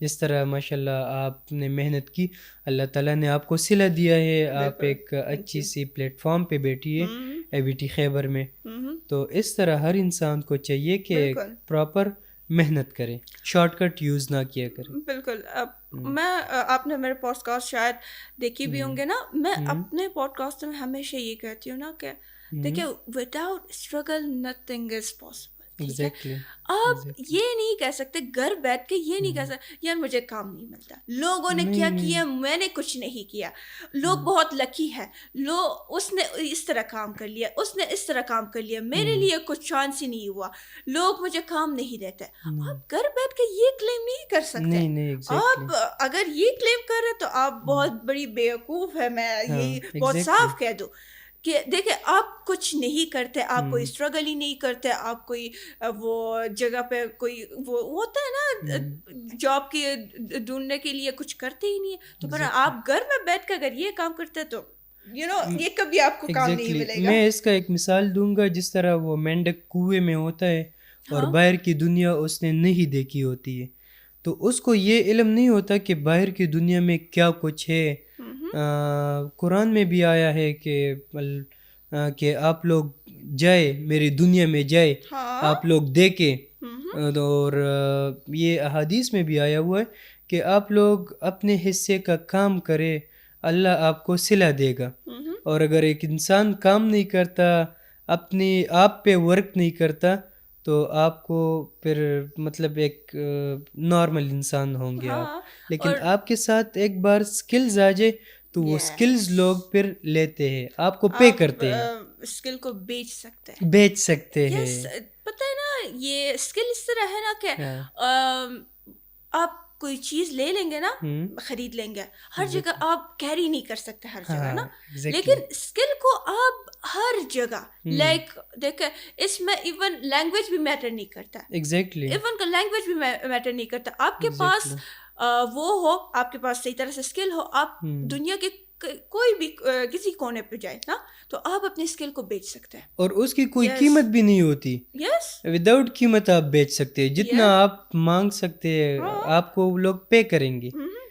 جس طرح ماشاءاللہ آپ نے محنت کی, اللہ تعالیٰ نے آپ کو صلہ دیا ہے, آپ ایک اچھی سی پلیٹ فارم پہ بیٹھی ہے اے بی ٹی خیبر میں. تو اس طرح ہر انسان کو چاہیے کہ پراپر محنت کرے, شارٹ کٹ یوز نہ کیا کرے. بالکل. میں آپ نے میرے پوڈ کاسٹ شاید دیکھی بھی ہوں گے نا, میں اپنے پوڈ کاسٹ میں ہمیشہ یہ کہتی ہوں نا کہ دیکھیے without struggle nothing is possible. آپ یہ نہیں کہہ سکتے گھر بیٹھ کے, یہ نہیں کہہ سکتے یار مجھے کام نہیں ملتا, لوگوں نے کیا کیا میں نے کچھ نہیں کیا, لوگ بہت لکی ہے, اس نے اس طرح کام کر لیا, اس نے اس طرح کام کر لیا, میرے لیے کچھ چانس ہی نہیں ہوا, لوگ مجھے کام نہیں دیتے. آپ گھر بیٹھ کے یہ کلیم نہیں کر سکتے. آپ اگر یہ کلیم کر رہے تو آپ بہت بڑی بیوقوف ہے, میں یہی بہت صاف کہہ دوں کہ دیکھیں آپ کچھ نہیں کرتے, آپ کوئی اسٹرگل ہی نہیں کرتے, آپ کوئی وہ جگہ پہ کوئی وہ ہوتا ہے نا جاب کی ڈھونڈنے کے لیے کچھ کرتے ہی نہیں ہے, تو پھر آپ گھر میں بیٹھ کے اگر یہ کام کرتے تو یہ کبھی آپ کو کام نہیں ملے گا. میں اس کا ایک مثال دوں گا, جس طرح وہ مینڈک کنویں میں ہوتا ہے اور باہر کی دنیا اس نے نہیں دیکھی ہوتی ہے, تو اس کو یہ علم نہیں ہوتا کہ باہر کی دنیا میں کیا کچھ ہے. قرآن میں بھی آیا ہے کہ آپ لوگ جائے میری دنیا میں جائے, آپ لوگ دیکھیں, اور یہ احادیث میں بھی آیا ہوا ہے کہ آپ لوگ اپنے حصے کا کام کرے, اللہ آپ کو صلہ دے گا. اور اگر ایک انسان کام نہیں کرتا, اپنی آپ پہ ورک نہیں کرتا, تو آپ کو پھر مطلب ایک نارمل انسان ہوں گے آپ. لیکن آپ کے ساتھ ایک بار سکلز آ جائے تو وہ سکلز لوگ پھر لیتے ہیں, آپ کو پے کرتے ہیں, اسکل کو بیچ سکتے ہیں. پتہ ہے نا یہ اسکل اس طرح ہے نا کہ آپ کوئی چیز لے لیں گے نا, خرید لیں گے, ہر جگہ آپ کیری نہیں کر سکتے ہر جگہ نا, لیکن اسکل کو آپ ہر جگہ لائک دیکھیں اس میں ایون لینگویج بھی میٹر نہیں کرتا. ایون کا لینگویج بھی میٹر نہیں کرتا. آپ کے پاس وہ ہو, آپ کے پاس صحیح طرح سے اسکل ہو, آپ دنیا کے کوئی بھی کسی کونے پہ جائے نا, تو آپ اپنے اسکل کو بیچ سکتے ہیں, اور اس کی کوئی قیمت بھی نہیں ہوتی. وداؤٹ قیمت آپ بیچ سکتے ہیں, جتنا آپ مانگ سکتے ہیں آپ کو لوگ پے کریں گے,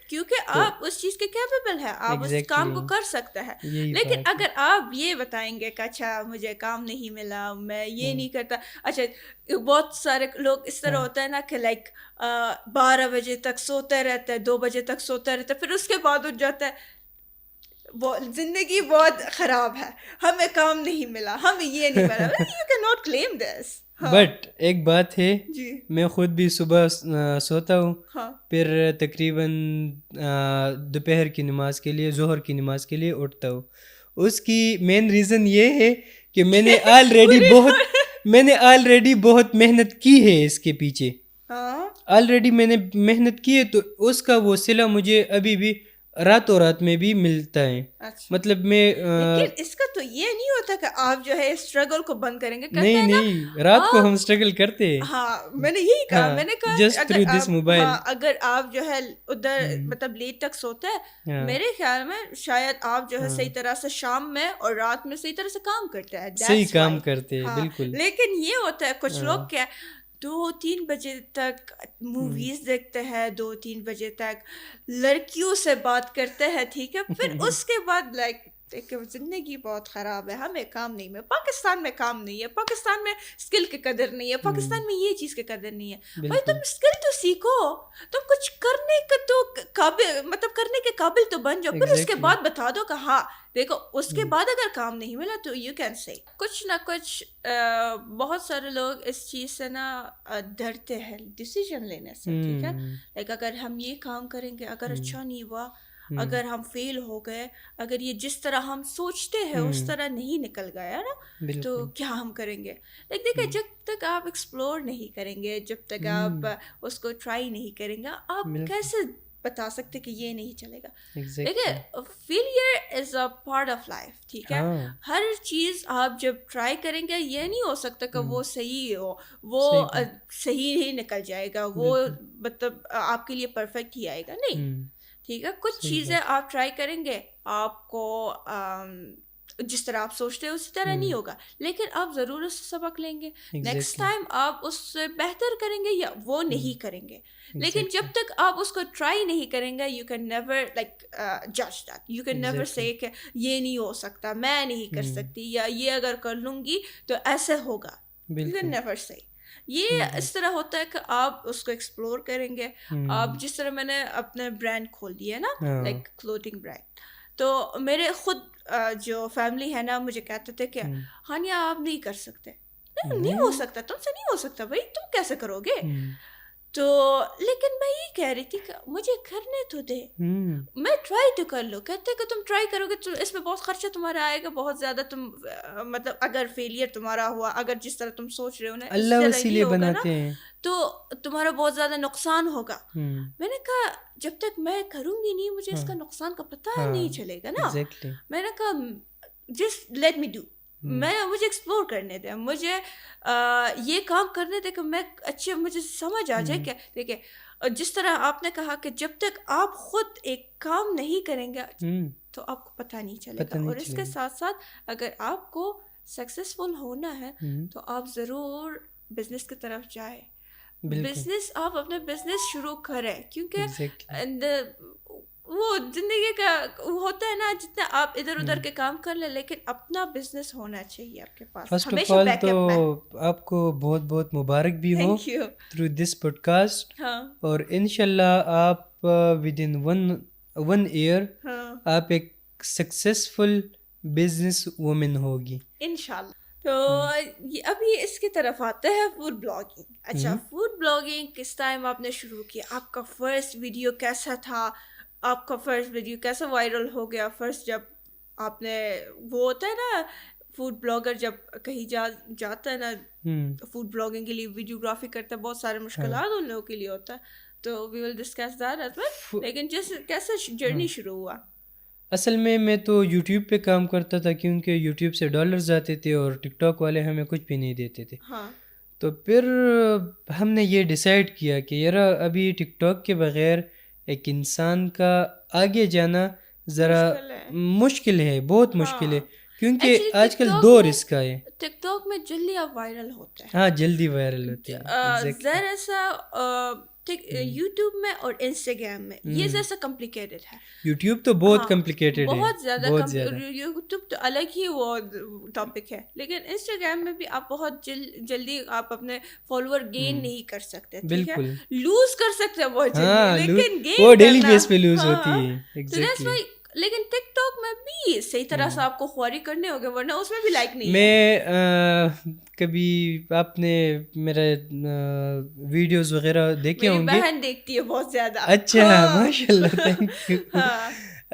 کیونکہ آپ اس چیز کے کیپیبل ہیں, آپ اس کام کو کر سکتے ہیں. لیکن اگر آپ یہ بتائیں گے کہ اچھا مجھے کام نہیں ملا, میں یہ نہیں کرتا, اچھا بہت سارے لوگ اس طرح ہوتا ہے نا کہ لائک 12 بجے تک سوتے رہتے ہیں, 2 بجے تک سوتے رہتے ہیں, پھر اس کے بعد اٹھ جاتا ہے زندگی بہت خراب ہے, ہمیں کام نہیں ملا, ہمیں یہ نہیں ملا. You cannot claim this. But ایک بات ہے, میں خود بھی صبح سوتا ہوں, پھر تقریباً دوپہر کی نماز کے لیے, ظہر کی نماز کے لیے اٹھتا ہوں. اس کی مین ریزن یہ ہے کہ میں نے آلریڈی بہت محنت کی ہے اس کے پیچھے, آلریڈی میں نے محنت کی ہے, تو اس کا وہ صلہ مجھے ابھی بھی راتوں رات میں بھی ملتا ہے. مطلب میں لیکن اس کا تو یہ نہیں ہوتا کہ آپ جو ہے اسٹرگل کو بند کریں گے. نہیں, رات کو ہم اسٹرگل کرتے ہیں. ہاں میں نے یہی کہا, میں نے کہا جسٹ تھرو دس موبائل. اگر آپ جو ہے ادھر مطلب لیٹ تک سوتے ہیں, میرے خیال میں شاید آپ جو ہے صحیح طرح سے شام میں اور رات میں صحیح طرح سے کام کرتے ہیں, صحیح کام کرتے ہیں بالکل. لیکن یہ ہوتا ہے کچھ لوگ کیا 2-3 بجے تک موویز دیکھتے ہیں, 2-3 بجے تک لڑکیوں سے بات کرتے ہیں, ٹھیک ہے, پھر اس کے بعد لائک زندگی بہت خراب ہے, ہمیں کام نہیں ملے, پاکستان میں کام نہیں ہے, پاکستان میں اسکل کی قدر نہیں ہے, پاکستان میں یہ چیز کی قدر نہیں ہے. بھائی تم اسکل تو سیکھو, تم کچھ کرنے کا تو قابل مطلب کرنے کے قابل تو بن جاؤ, پھر اس کے بعد بتا دو کہ ہاں دیکھو اس کے بعد اگر کام نہیں ملا تو یو کین سے کچھ نہ کچھ. بہت سارے لوگ اس چیز سے نا ڈرتے ہیں ڈیسیژن لینے سے, ٹھیک ہے, لائک اگر ہم یہ کام کریں گے, اگر اچھا نہیں ہوا, اگر ہم فیل ہو گئے, اگر یہ جس طرح ہم سوچتے ہیں اس طرح نہیں نکل گیا نا, تو کیا ہم کریں گے. لیکن دیکھیں جب تک آپ ایکسپلور نہیں کریں گے, جب تک آپ اس کو ٹرائی نہیں کریں گے, آپ کیسے بتا سکتے کہ یہ نہیں چلے گا. دیکھیں failure is a part of life, ٹھیک ہے, ہر چیز آپ جب ٹرائی کریں گے, یہ نہیں ہو سکتا کہ وہ صحیح ہو, وہ صحیح ہی نکل جائے گا, وہ مطلب آپ کے لیے پرفیکٹ ہی آئے گا, نہیں, ٹھیک ہے. کچھ چیزیں آپ ٹرائی کریں گے, آپ کو جس طرح آپ سوچتے ہیں اسی طرح نہیں ہوگا, لیکن آپ ضرور اس سے سبق لیں گے. نیکسٹ ٹائم آپ اس سے بہتر کریں گے یا وہ نہیں کریں گے. لیکن جب تک آپ اس کو ٹرائی نہیں کریں گے, یو کین نیور لائک جج دیٹ, یو کین نیور سے کہ یہ نہیں ہو سکتا, میں نہیں کر سکتی, یا یہ اگر کر لوں گی تو ایسے ہوگا. یو کین نیور سے. یہ اس طرح ہوتا ہے کہ آپ اس کو ایکسپلور کریں گے. آپ جس طرح میں نے اپنا برانڈ کھول دیا نا, لائک کلوتھنگ برانڈ, تو میرے خود جو فیملی ہے نا مجھے کہتے تھے کہ ہانیہ آپ نہیں کر سکتے. نہیں ہو سکتا, تم سے نہیں ہو سکتا بھائی, تم کیسے کرو گے. تو لیکن میں یہ کہہ رہی تھی کہ مجھے کرنے تو دے, میں ٹرائی تو کر لو. کہتے کہ تم ٹرائی کرو گے تو اس میں بہت خرچہ تمہارا آئے گا, بہت زیادہ. تم مطلب اگر فیلئر تمہارا ہوا, اگر جس طرح تم سوچ رہے ہو نا اللہ وسیلے بناتے ہیں, تو تمہارا بہت زیادہ نقصان ہوگا. میں نے کہا جب تک میں کروں گی نہیں مجھے اس کا نقصان کا پتہ نہیں چلے گا نا. میں نے کہا جسٹ لیٹ می ڈو, مجھے ایکسپلور کرنے دیں, مجھے یہ کام کرنے دیں کہ میں اچھے مجھے سمجھ آ جائے. کہ دیکھیں جس طرح آپ نے کہا کہ جب تک آپ خود ایک کام نہیں کریں گے تو آپ کو پتہ نہیں چلے گا. اور اس کے ساتھ ساتھ اگر آپ کو سکسیزفل ہونا ہے تو آپ ضرور بزنس کی طرف جائیں. بزنس, آپ اپنے بزنس شروع کریں, کیونکہ وہ زندگی کا ہوتا ہے نا, جتنا آپ ادھر ادھر کے کام کر لیں, لیکن اپنا بزنس ہونا چاہیے آپ کے پاس. فرسٹ آف آل تو آپ کو بہت بہت مبارک بھی ہو تھرو دس پوڈ کاسٹ, اور انشاءاللہ آپ ود ان ون ایئر آپ ایک سکسیزفل بزنس وومن ہوگی انشاءاللہ. تو ابھی اس کی طرف آتے ہیں فوڈ بلاگنگ. اچھا, فوڈ بلاگنگ کس ٹائم آپ نے شروع کیا, آپ کا فرسٹ ویڈیو کیسا تھا, آپ کا فرسٹ ویڈیو کیسا وائرل ہو گیا فرسٹ جب آپ نے, وہ ہوتا ہے نا فوڈ بلاگر جب کہیں جاتا ہے نا فوڈ بلاگنگ کے لیے ویڈیوگرافی کرتا ہے, بہت سارے مشکلات ان لوگوں کے لیے ہوتا ہے. تو we will discuss that as well. لیکن کیسے جرنی شروع ہوا؟ اصل میں تو یوٹیوب پہ کام کرتا تھا, کیونکہ یوٹیوب سے ڈالرز آتے تھے اور ٹک ٹاک والے ہمیں کچھ بھی نہیں دیتے تھے. تو پھر ہم نے یہ ڈیسائیڈ کیا کہ یار ابھی ٹک ٹاک کے بغیر ایک انسان کا آگے جانا ذرا مشکل ہے, بہت مشکل ہے, کیونکہ آج کل دور اس کا ہے. ٹک ٹاک میں جلدی آپ وائرل ہوتے ہیں. ہاں جلدی وائرل ہوتے ہیں. ذرا سا یوٹیوب میں اور انسٹاگرام میں یہ جیسا کمپلیکیٹڈ ہے. یوٹیوب تو بہت کمپلیکیٹڈ ہے, بہت زیادہ. یوٹیوب تو الگ ہی وہ ٹاپک ہے, لیکن انسٹاگرام میں بھی آپ بہت جلدی آپ اپنے فالوور گین نہیں کر سکتے. بالکل لوز کر سکتے ہیں بہت جلدی, لیکن گین وہ ڈیلی بیس پہ لوز ہوتی ہے. لیکن ٹک ٹاک میں بھی صحیح طرح سے آپ کو خواری کرنے ہوگے, ورنہ اس میں بھی لائک نہیں. میں کبھی آپ نے میرا ویڈیوز وغیرہ دیکھے ہوں گے. میری بہن دیکھتی ہے بہت زیادہ. اچھا, ماشاء اللہ, تھینک یو.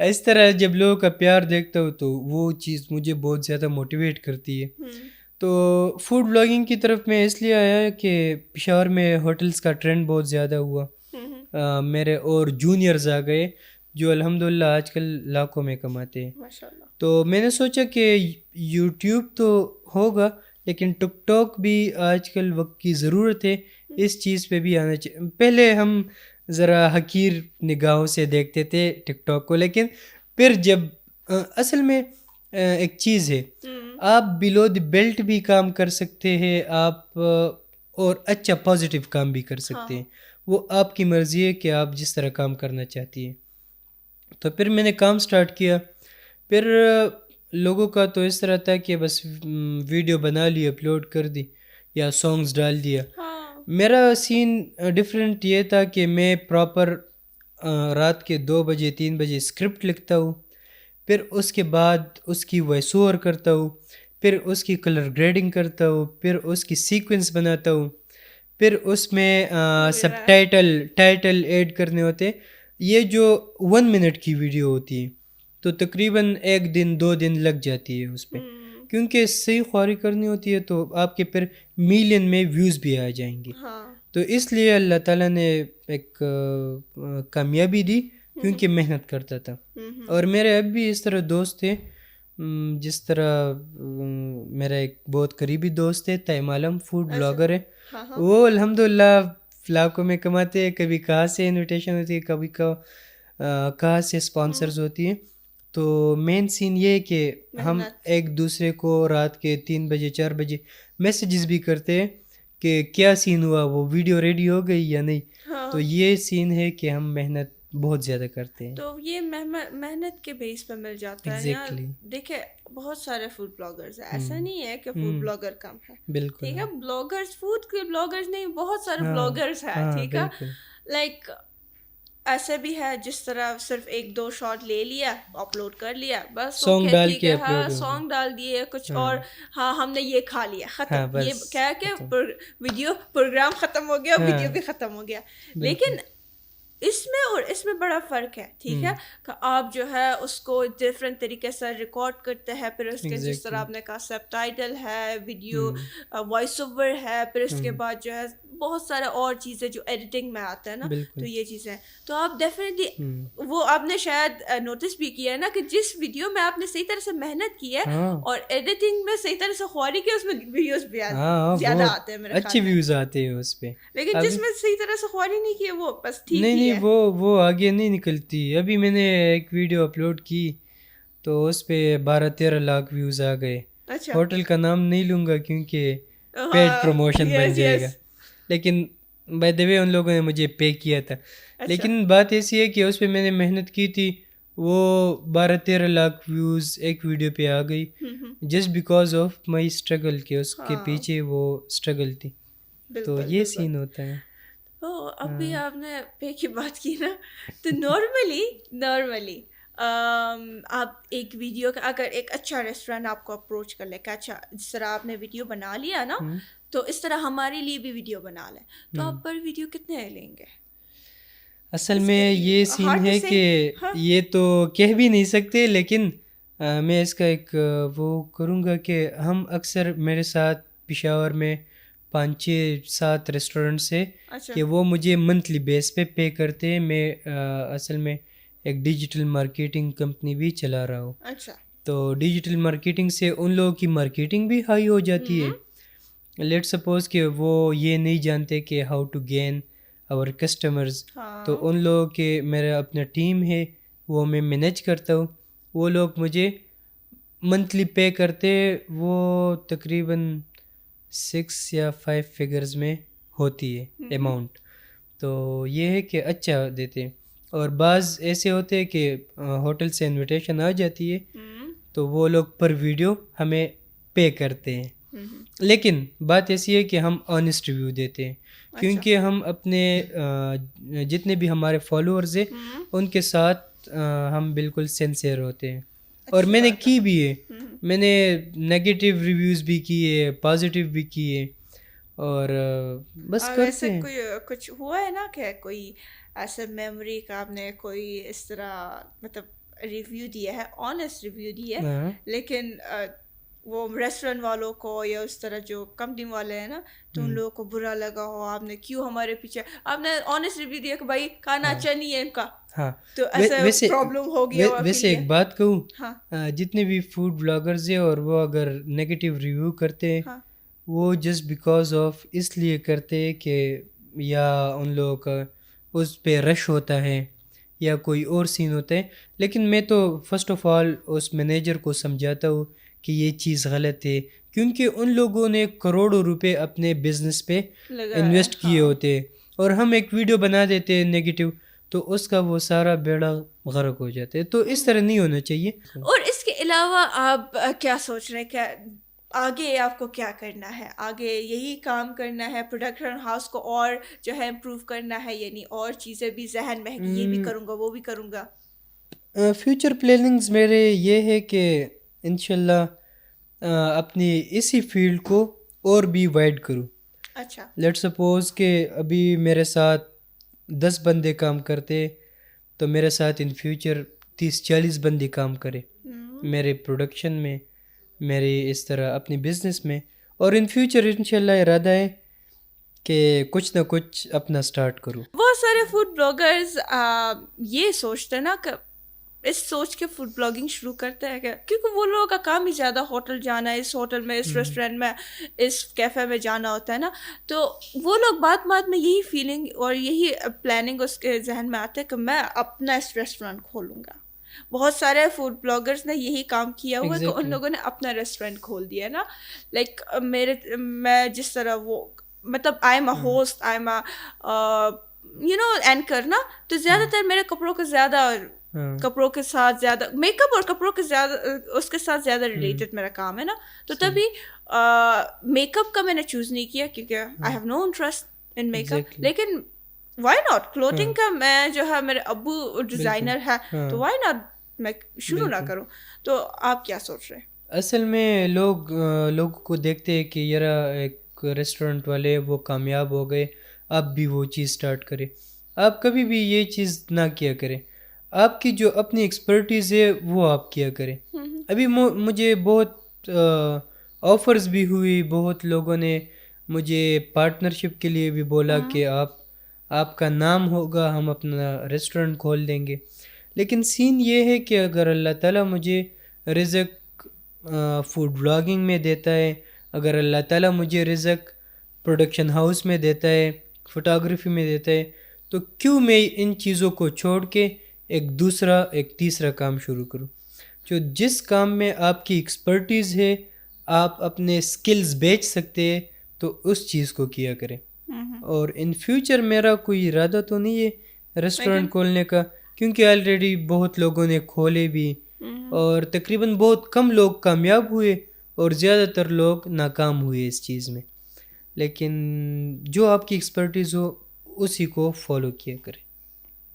اس طرح جب لوگوں کا پیار دیکھتا ہوں تو وہ چیز مجھے بہت زیادہ موٹیویٹ کرتی ہے. تو فوڈ بلاگنگ کی طرف میں اس لیے آیا کہ پشاور میں ہوٹلس کا ٹرینڈ بہت زیادہ ہوا. میرے اور جونیئرز آ گئے جو الحمدللہ آج کل لاکھوں میں کماتے ہیں. تو میں نے سوچا کہ یوٹیوب تو ہوگا, لیکن ٹک ٹاک بھی آج کل وقت کی ضرورت ہے, اس چیز پہ بھی آنا چاہیے. پہلے ہم ذرا حقیر نگاہوں سے دیکھتے تھے ٹک ٹاک کو, لیکن پھر جب اصل میں ایک چیز ہے, آپ بلو دی بیلٹ بھی کام کر سکتے ہیں آپ, اور اچھا پازیٹیو کام بھی کر سکتے ہیں. وہ آپ کی مرضی ہے کہ آپ جس طرح کام کرنا چاہتی ہیں. تو پھر میں نے کام سٹارٹ کیا. پھر لوگوں کا تو اس طرح تھا کہ بس ویڈیو بنا لی, اپلوڈ کر دی, یا سانگز ڈال دیا. میرا سین ڈفرینٹ یہ تھا کہ میں پراپر رات کے 2 بجے 3 بجے اسکرپٹ لکھتا ہوں, پھر اس کے بعد اس کی وائس اوور کرتا ہوں, پھر اس کی کلر گریڈنگ کرتا ہوں, پھر اس کی سیکوینس بناتا ہوں, پھر اس میں سب ٹائٹل ایڈ کرنے ہوتے. یہ جو 1 منٹ کی ویڈیو ہوتی ہے تو تقریباً 1 دن 2 دن لگ جاتی ہے اس پہ, کیونکہ صحیح خواری کرنی ہوتی ہے تو آپ کے پھر ملین میں ویوز بھی آ جائیں گے. تو اس لیے اللہ تعالیٰ نے ایک کامیابی دی, کیونکہ محنت کرتا تھا. اور میرے اب بھی اس طرح دوست تھے, جس طرح میرا ایک بہت قریبی دوست ہے تیم عالم, فوڈ بلاگر ہے. وہ الحمدللہ لاکھوں میں کماتے ہیں. کبھی کہاں سے انویٹیشن ہوتی ہے, کبھی کہاں سے اسپانسرز ہوتی ہیں. تو مین سین یہ ہے کہ ہم ایک دوسرے کو رات کے 3 بجے 4 بجے میسیجز بھی کرتے ہیں کہ کیا سین ہوا, وہ ویڈیو ریڈی ہو گئی یا نہیں. تو یہ سین ہے کہ ہم محنت بہت زیادہ کرتے ہیں. تو یہ محنت کے بیس پہ مل جاتا ہے. دیکھیں بہت سارے فوڈ بلاگرز ہیں, ایسا نہیں ہے کہ فوڈ بلاگر کم ہے. بالکل ٹھیک ہے, بلاگرز فوڈ کے بلاگرز نہیں, بہت سارے بلاگرز ہیں. ٹھیک ہے, لائک ایسے بھی ہے جس طرح صرف 1-2 شاٹ لے لیا, اپلوڈ کر لیا, بس سانگ ڈال کے ہاں سانگ ڈال دیے کچھ اور, ہاں ہم نے یہ کھا لیا, ختم. یہ کیا کہ ویڈیو پروگرام ختم ہو گیا, ویڈیو بھی ختم ہو گیا. لیکن اس میں اور اس میں بڑا فرق ہے. ٹھیک ہے, کہ آپ جو ہے اس کو ڈفرینٹ طریقے سے ریکارڈ کرتے ہیں, پھر اس کے جس طرح آپ نے کہا سب ٹائٹل ہے, ویڈیو وائس اوور ہے, پھر اس کے بعد جو ہے بہت سارے اور چیزیں جو ایڈیٹنگ میں آتا ہے نا, تو یہ چیزیں تو آپ ڈیفینیٹلی وہ آپ نے شاید نوٹس بھی کیا ہے نا کہ جس ویڈیو میں آپ نے صحیح طرح سے محنت کی ہے اور ایڈیٹنگ میں صحیح طرح سے خواری کی, اس میں ویوز بھی زیادہ آتے ہیں, میرے اچھے ویوز آتے ہیں اس پہ. لیکن جس میں صحیح طرح سے خواری نہیں کی وہ بس ٹھیک نہیں وہ آگے نہیں نکلتی. ابھی میں نے ایک ویڈیو اپلوڈ کی تو اس پہ 12-13 لاکھ ویوز آ گئے. ہوٹل کا نام نہیں لوں گا کیونکہ پیڈ پروموشن بن جائے گا, لیکن بائی دا وے ان لوگوں نے مجھے پے کیا تھا. لیکن بات ایسی ہے کہ اس پہ میں نے محنت کی تھی, وہ 12-13 لاکھ ویوز ایک ویڈیو پہ آ گئی just because of my struggle, کہ اس کے پیچھے وہ اسٹرگل تھی. تو یہ سین ہوتا ہے. ابھی آپ نے پے کی بات کی نا, تو نارملی آپ ایک ویڈیو کا اگر ایک اچھا ریسٹورینٹ آپ کو اپروچ کر لے کہ اچھا جس طرح آپ نے ویڈیو بنا لیا نا, تو اس طرح ہمارے لیے بھی ویڈیو بنا لیں, تو آپ پر ویڈیو کتنے لیں گے؟ اصل میں یہ سین ہے کہ یہ تو کہہ بھی نہیں سکتے, لیکن میں اس کا ایک وہ کروں گا کہ ہم اکثر میرے ساتھ پشاور میں 5-6-7 ریسٹورنٹس ہیں کہ وہ مجھے منتھلی بیس پہ پے کرتے ہیں. میں اصل میں ایک ڈیجیٹل مارکیٹنگ کمپنی بھی چلا رہا ہوں. تو ڈیجیٹل مارکیٹنگ سے ان لوگوں کی مارکیٹنگ بھی ہائی ہو جاتی ہے. لیٹ سپوز کہ وہ یہ نہیں جانتے کہ ہاؤ ٹو گین اور کسٹمرز, تو ان لوگوں کے میرا اپنا ٹیم ہے وہ میں مینیج کرتا ہوں. وہ لوگ مجھے منتھلی پے کرتے, وہ تقریباً 6 یا 5 فگرز میں ہوتی ہے اماؤنٹ. تو یہ ہے کہ اچھا دیتے ہیں. اور بعض ایسے ہوتے ہیں کہ ہوٹل سے انویٹیشن آ جاتی ہے تو وہ لوگ پر ویڈیو ہمیں پے کرتے ہیں. لیکن بات ایسی ہے کہ ہم آنیسٹ ریویو دیتے ہیں, کیونکہ ہم اپنے جتنے بھی ہمارے فالوورز ہیں ان کے ساتھ ہم بالکل سنسیئر ہوتے ہیں. اور میں نے کی بھی ہے, میں نے نیگیٹو ریویوز بھی کیے, پازیٹیو بھی کیے, اور بس کرتے ہیں. کچھ ہوا ہے نا کہ کوئی ایسا میموری کا آپ نے کوئی اس طرح مطلب ریویو دیا ہے, آنیسٹ ریویو دیا ہے, لیکن وہ ریسٹورینٹ والوں کو یا اس طرح جو کمپنی والے ہیں نا, تو ان لوگوں کو برا لگا ہو, آپ نے کیوں ہمارے پیچھے, آپ نے آنیسٹ ریویو دیا کہ بھائی کھانا اچھا نہیں ہے ان کا, تو ایسا پرابلم ہو گیا. ویسے ایک بات کہوں, جتنے بھی فوڈ بلاگرز ہیں اور وہ اگر نیگیٹو ریویو کرتے ہیں وہ جسٹ بیکاز آف اس لیے کرتے ہیں کہ یا ان لوگوں کا اس پہ رش ہوتا ہے یا کوئی اور سین ہوتا ہے. لیکن میں تو فرسٹ آف آل اس مینیجر کو سمجھاتا ہوں کہ یہ چیز غلط ہے, کیونکہ ان لوگوں نے کروڑوں روپے اپنے بزنس پہ انویسٹ کیے ہوتے ہیں, اور ہم ایک ویڈیو بنا دیتے ہیں نیگیٹو تو اس کا وہ سارا بیڑا غرق ہو جاتا ہے. تو اس طرح نہیں ہونا چاہیے. اور اس کے علاوہ آپ کیا سوچ رہے ہیں, کیا آگے آپ کو کیا کرنا ہے؟ آگے یہی کام کرنا ہے, پروڈکشن ہاؤس کو اور جو ہے امپروو کرنا ہے, یعنی اور چیزیں بھی ذہن میں ہیں, یہ بھی کروں گا وہ بھی کروں گا؟ فیوچر پلاننگز میرے یہ ہے کہ انشاءاللہ اپنی اسی فیلڈ کو اور بھی وائڈ کروں. اچھا, لیٹ سپوز کہ ابھی میرے ساتھ 10 بندے کام کرتے تو میرے ساتھ ان فیوچر 30-40 بندے کام کرے میرے پروڈکشن میں, میری اس طرح اپنی بزنس میں. اور ان فیوچر انشاءاللہ ارادہ ہے کہ کچھ نہ کچھ اپنا سٹارٹ کروں. بہت سارے فوڈ بلاگرز یہ سوچتے ہیں نا کہ اس سوچ کے فوڈ بلاگنگ شروع کرتے ہیں کیونکہ وہ لوگوں کا کام ہی زیادہ ہوٹل جانا ہے, اس ہوٹل میں, اس ریسٹورینٹ میں, اس کیفے میں جانا ہوتا ہے نا, تو وہ لوگ بات میں یہی فیلنگ اور یہی پلاننگ اس کے ذہن میں آتے ہے کہ میں اپنا اس ریسٹورینٹ کھولوں گا. بہت سارے فوڈ بلاگرز نے یہی کام کیا ہوا کہ ان Exactly. لوگوں نے اپنا ریسٹورینٹ کھول دیا نا. لائک میں جس طرح وہ مطلب I am a host, I am a anchor نا, تو زیادہ تر میرے کپڑوں کے زیادہ کپڑوں کے ساتھ زیادہ میک اپ اور کپڑوں کے زیادہ اس کے ساتھ زیادہ ریلیٹڈ میرا کام ہے نا. تو تبھی میک اپ کا میں نے چوز نہیں کیا کیونکہ I have no interest in make up. لیکن وائی ناٹ کلوتھنگ کا میں جو ہے میرے ابو ڈیزائنر ہے تو وائی ناٹ میں شروع نہ کروں. تو آپ کیا سوچ رہے ہیں؟ اصل میں لوگوں کو دیکھتے ہیں کہ یار ایک ریسٹورنٹ والے وہ کامیاب ہو گئے, آپ بھی وہ چیز اسٹارٹ کریں. آپ کبھی بھی یہ چیز نہ کیا کریں. آپ کی جو اپنی ایکسپرٹیز ہے وہ آپ کیا کریں. ابھی مجھے بہت آفرز بھی ہوئی, بہت لوگوں نے مجھے پارٹنرشپ کے لیے بھی بولا کہ آپ کا نام ہوگا, ہم اپنا ریسٹورنٹ کھول دیں گے. لیکن سین یہ ہے کہ اگر اللہ تعالیٰ مجھے رزق فوڈ بلاگنگ میں دیتا ہے, اگر اللہ تعالیٰ مجھے رزق پروڈکشن ہاؤس میں دیتا ہے, فوٹوگرافی میں دیتا ہے, تو کیوں میں ان چیزوں کو چھوڑ کے ایک تیسرا کام شروع کروں. جو جس کام میں آپ کی ایکسپرٹیز ہے, آپ اپنے سکلز بیچ سکتے ہیں, تو اس چیز کو کیا کریں. اور ان فیوچر میرا کوئی ارادہ تو نہیں ہے ریسٹورنٹ کھولنے کا, کیونکہ آلریڈی بہت لوگوں نے کھولے بھی, اور تقریباً بہت کم لوگ کامیاب ہوئے اور زیادہ تر لوگ ناکام ہوئے اس چیز میں. لیکن جو آپ کی ایکسپرٹیز ہو اسی کو فالو کیا کرے,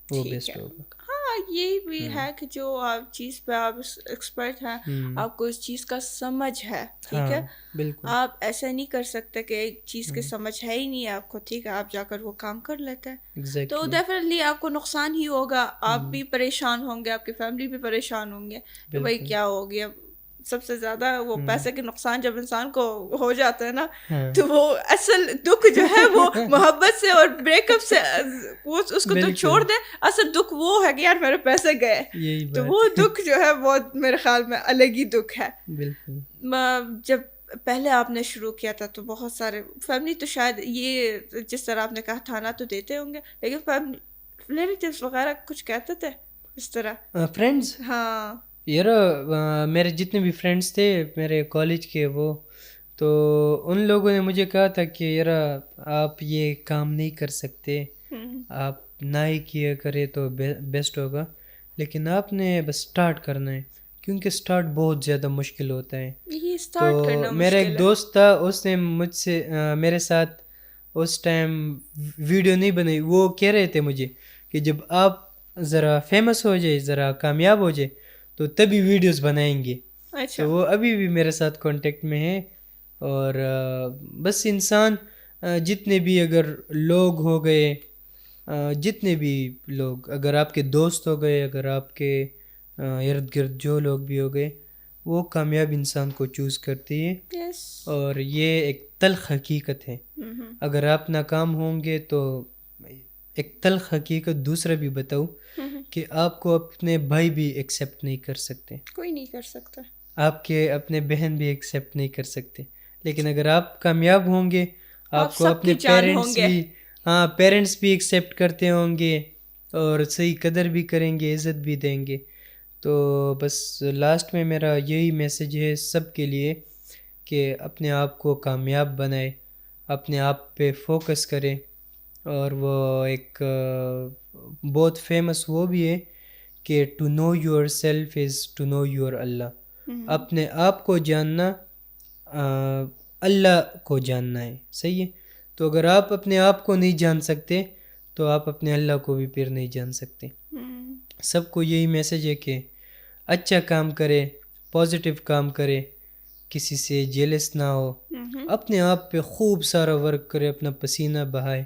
وہ بیسٹ ہوگا. ہاں یہ بھی ہے کہ جو آپ چیز پہ آپ ایکسپرٹ ہیں, آپ کو اس چیز کا سمجھ ہے, ٹھیک ہے, بالکل. آپ ایسا نہیں کر سکتے کہ ایک چیز کی سمجھ ہے ہی نہیں آپ کو, ٹھیک ہے, آپ جا کر وہ کام کر لیتے ہیں تو ڈیفینیٹلی آپ کو نقصان ہی ہوگا. آپ بھی پریشان ہوں گے, آپ کی فیملی بھی پریشان ہوں گے کہ بھائی کیا ہو گیا. سب سے زیادہ وہ پیسے کے نقصان جب انسان کو ہو جاتا ہے نا, تو وہ اصل دکھ جو ہے وہ محبت سے اور بریک اپ سے اس کو تو چھوڑ دے, اصل دکھ وہ ہے کہ یار میرے پیسے گئے, تو وہ دکھ جو ہے بہت میرے خیال میں الگ ہی دکھ ہے. جب پہلے آپ نے شروع کیا تھا تو بہت سارے فیملی تو شاید یہ جس طرح آپ نے کہا تھانا تو دیتے ہوں گے, لیکن فیملی ریلیٹیوز وغیرہ کچھ کہتے تھے اس طرح؟ فرینڈس, ہاں یار میرے جتنے بھی فرینڈس تھے میرے کالج کے, وہ تو ان لوگوں نے مجھے کہا تھا کہ یار آپ یہ کام نہیں کر سکتے, آپ نہ ہی کیا کرے تو بیسٹ ہوگا, لیکن آپ نے بس اسٹارٹ کرنا ہے, کیونکہ اسٹارٹ بہت زیادہ مشکل ہوتا ہے. تو میرا ایک دوست تھا, اس نے مجھ سے میرے ساتھ اس ٹائم ویڈیو نہیں بنائی. وہ کہہ رہے تھے مجھے کہ جب آپ ذرا فیمس ہو جائے, ذرا کامیاب ہو جائے, تو تبھی ویڈیوز بنائیں گے. تو وہ ابھی بھی میرے ساتھ کانٹیکٹ میں ہے. اور بس انسان جتنے بھی اگر لوگ ہو گئے, جتنے بھی لوگ, اگر آپ کے دوست ہو گئے, اگر آپ کے ارد گرد جو لوگ بھی ہو گئے, وہ کامیاب انسان کو چوز کرتی ہے. اور یہ ایک تلخ حقیقت ہے. اگر آپ ناکام ہوں گے تو ایک تلخ حقیقت دوسرا بھی بتاؤں کہ آپ کو اپنے بھائی بھی ایکسیپٹ نہیں کر سکتے, کوئی نہیں کر سکتا, آپ کے اپنے بہن بھی ایکسیپٹ نہیں کر سکتے. لیکن اگر آپ کامیاب ہوں گے, آپ کو اپنے پیرنٹس بھی ایکسیپٹ کرتے ہوں گے اور صحیح قدر بھی کریں گے, عزت بھی دیں گے. تو بس لاسٹ میں میرا یہی میسیج ہے سب کے لیے کہ اپنے آپ کو کامیاب بنائے, اپنے آپ پہ فوکس کرے. اور وہ ایک بہت فیمس وہ بھی ہے کہ to know yourself is to know your Allah. اپنے آپ کو جاننا اللہ کو جاننا ہے, صحیح ہے. تو اگر آپ اپنے آپ کو نہیں جان سکتے تو آپ اپنے اللہ کو بھی پھر نہیں جان سکتے. سب کو یہی میسیج ہے کہ اچھا کام کرے, پازیٹیو کام کرے, کسی سے جیلس نہ ہو, اپنے آپ پہ خوب سارا ورک کرے, اپنا پسینہ بہائے.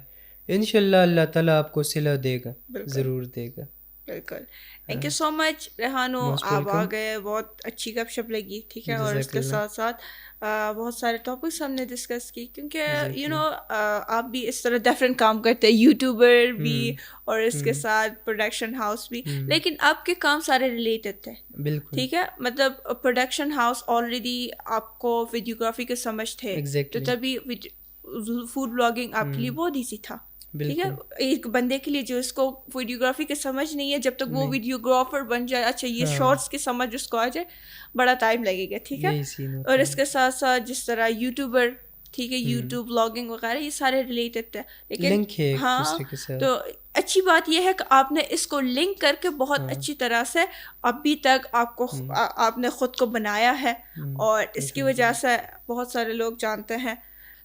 انشاءاللہ اللہ تعالیٰ آپ کو صلہ دے گا, ضرور دے گا. بالکل. تھینک یو سو مچ ریحانو, آپ آ گئے, بہت اچھی گپ شپ لگی, ٹھیک ہے. اور اس کے ساتھ ساتھ بہت سارے ٹاپکس ہم نے ڈسکس کی, کیونکہ یو نو آپ بھی اس طرح ڈفرینٹ کام کرتے ہیں, یوٹیوبر بھی اور اس کے ساتھ پروڈکشن ہاؤس بھی, لیکن آپ کے کام سارے ریلیٹڈ تھے, ٹھیک ہے. مطلب پروڈکشن ہاؤس آلریڈی آپ کو ویڈیوگرافی کے سمجھ تھے, تو تبھی فوڈ بلاگنگ آپ کے لیے بہت ایزی تھا, ٹھیک ہے. ایک بندے کے لیے جو اس کو ویڈیوگرافی کی سمجھ نہیں ہے, جب تک وہ ویڈیوگرافر بن جائے, اچھا یہ شارٹس کی سمجھ اس کو آ جائے, بڑا ٹائم لگے گا. ٹھیک ہے. اور اس کے ساتھ ساتھ جس طرح یوٹیوبر, ٹھیک ہے, یوٹیوب بلاگنگ وغیرہ, یہ سارے ریلیٹڈ ہے. لیکن ہاں, تو اچھی بات یہ ہے کہ آپ نے اس کو لنک کر کے بہت اچھی طرح سے ابھی تک آپ نے خود کو بنایا ہے, اور اس کی وجہ سے بہت سارے لوگ جانتے ہیں.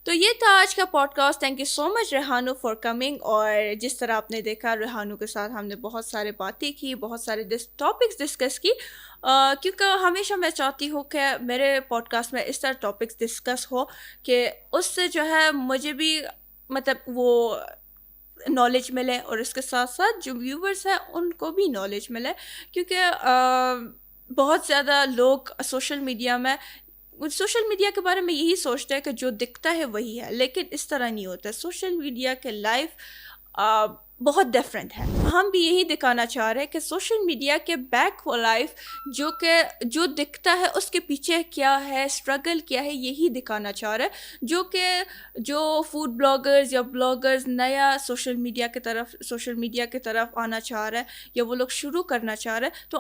تو یہ تھا آج کا podcast. Thank you so much ریحانو فار کمنگ. اور جس طرح آپ نے دیکھا, ریحانو کے ساتھ ہم نے بہت سارے باتیں کی, بہت سارے ٹاپکس ڈسکس کی, کیونکہ ہمیشہ میں چاہتی ہوں کہ میرے پوڈ کاسٹ میں اس طرح ٹاپکس ڈسکس ہو کہ اس سے جو ہے مجھے بھی مطلب وہ نالج ملے, اور اس کے ساتھ ساتھ جو ویورز ہیں ان کو بھی نالج ملے. کیونکہ بہت زیادہ لوگ سوشل میڈیا کے بارے میں یہی سوچتے ہیں کہ جو دکھتا ہے وہی ہے, لیکن اس طرح نہیں ہوتا. سوشل میڈیا کے لائف بہت ڈفرینٹ ہے. ہم بھی یہی دکھانا چاہ رہے ہیں کہ سوشل میڈیا کے بیک لائف جو دکھتا ہے اس کے پیچھے کیا ہے, اسٹرگل کیا ہے, یہی دکھانا چاہ رہے ہیں. جو فوڈ بلاگرز یا بلاگرز نیا سوشل میڈیا کی طرف آنا چاہ رہے ہیں یا وہ لوگ شروع کرنا چاہ رہے ہیں, تو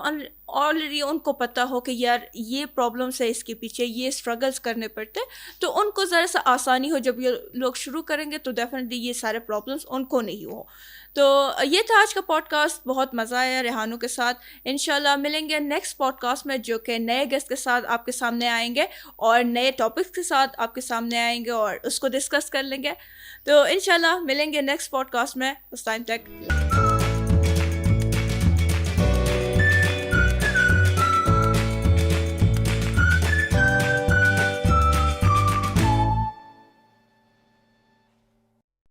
آلریڈی ان کو پتہ ہو کہ یار یہ پرابلمس ہے, اس کے پیچھے یہ اسٹرگلس کرنے پڑتے, تو ان کو ذرا سا آسانی ہو. جب یہ لوگ شروع کریں گے تو ڈیفینیٹلی یہ سارے پرابلمس ان کو نہیں ہو. تو یہ تھا آج کا پوڈ کاسٹ. بہت مزہ آیا ریحانو کے ساتھ. انشاءاللہ ملیں گے نیکسٹ پوڈ کاسٹ میں, جو کہ نئے گیسٹ کے ساتھ آپ کے سامنے آئیں گے اور نئے ٹاپکس کے ساتھ آپ کے سامنے آئیں گے اور اس کو ڈسکس کر لیں گے. تو انشاءاللہ ملیں گے نیکسٹ پوڈ کاسٹ میں. اس ٹائم تک